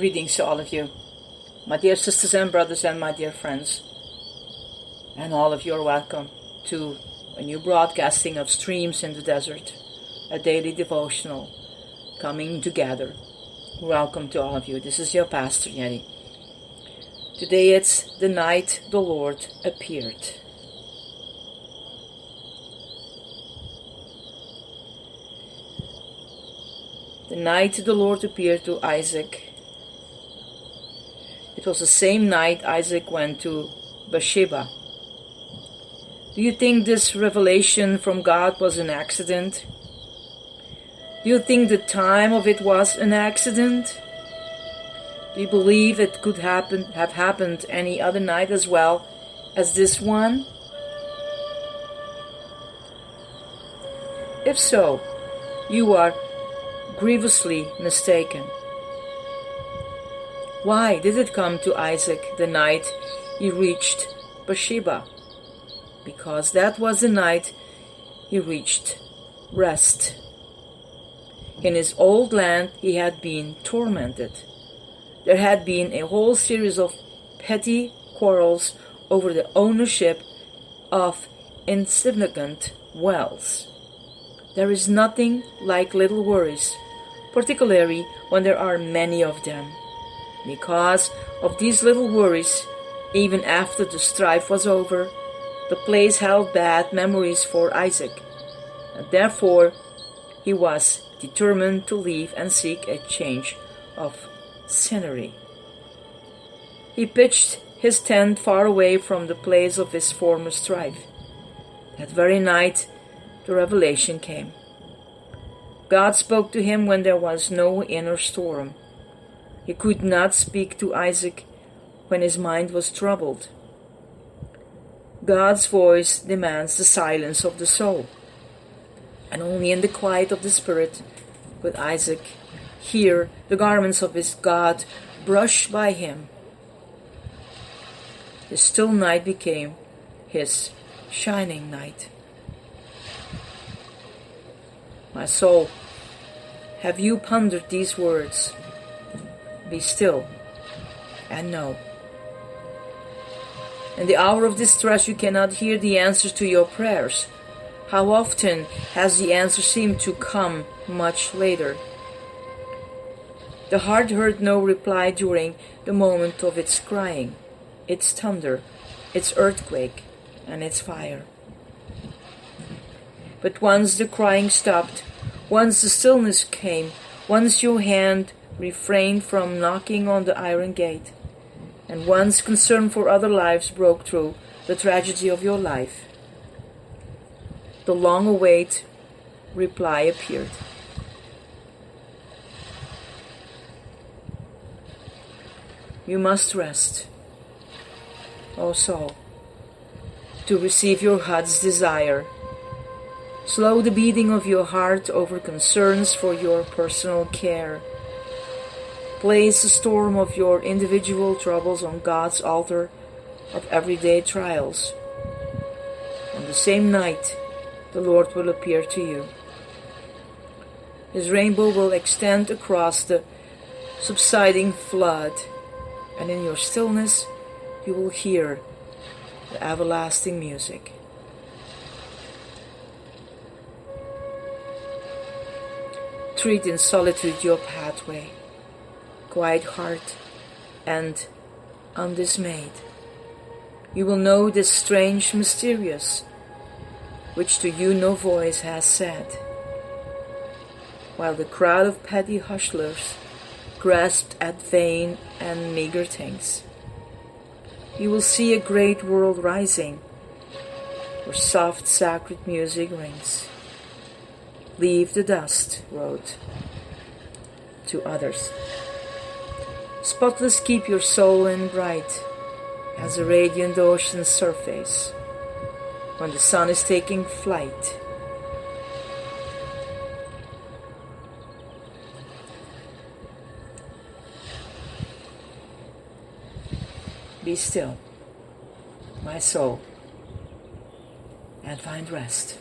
Greetings to all of you, my dear sisters and brothers and my dear friends. And all of you are welcome to a new broadcasting of Streams in the Desert, a daily devotional coming together. Welcome to all of you. This is your Pastor Yeti. Today it's the night the Lord appeared. The night the Lord appeared to Isaac. It was the same night Isaac went to Beersheba. Do you think this revelation from God was an accident? Do you think the time of it was an accident? Do you believe it could have happened any other night as well as this one? If so, you are grievously mistaken. Why did it come to Isaac the night he reached Beersheba? Because that was the night he reached rest. In his old land he had been tormented. There had been a whole series of petty quarrels over the ownership of insignificant wells. There is nothing like little worries, particularly when there are many of them. Because of these little worries, even after the strife was over, the place held bad memories for Isaac, and therefore he was determined to leave and seek a change of scenery. He pitched his tent far away from the place of his former strife. That very night the revelation came. God spoke to him when there was no inner storm. He could not speak to Isaac when his mind was troubled. God's voice demands the silence of the soul, and only in the quiet of the spirit could Isaac hear the garments of his God brush by him. The still night became his shining night. My soul, have you pondered these words? Be still and know. In the hour of distress you cannot hear the answers to your prayers. How often has the answer seemed to come much later? The heart heard no reply during the moment of its crying, its thunder, its earthquake, and its fire. But once the crying stopped, once the stillness came, once your hand refrained from knocking on the iron gate, and once concern for other lives broke through the tragedy of your life, the long-awaited reply appeared. You must rest, O soul, to receive your heart's desire. Slow the beating of your heart over concerns for your personal care. Place the storm of your individual troubles on God's altar of everyday trials. On the same night, the Lord will appear to you. His rainbow will extend across the subsiding flood, and in your stillness you will hear the everlasting music. Treat in solitude your pathway, quiet heart and undismayed. You will know this strange, mysterious, which to you no voice has said. While the crowd of petty hustlers grasped at vain and meager things, you will see a great world rising, where soft sacred music rings. Leave the dust road to others. Spotless keep your soul and bright as a radiant ocean's surface when the sun is taking flight. Be still, my soul, and find rest.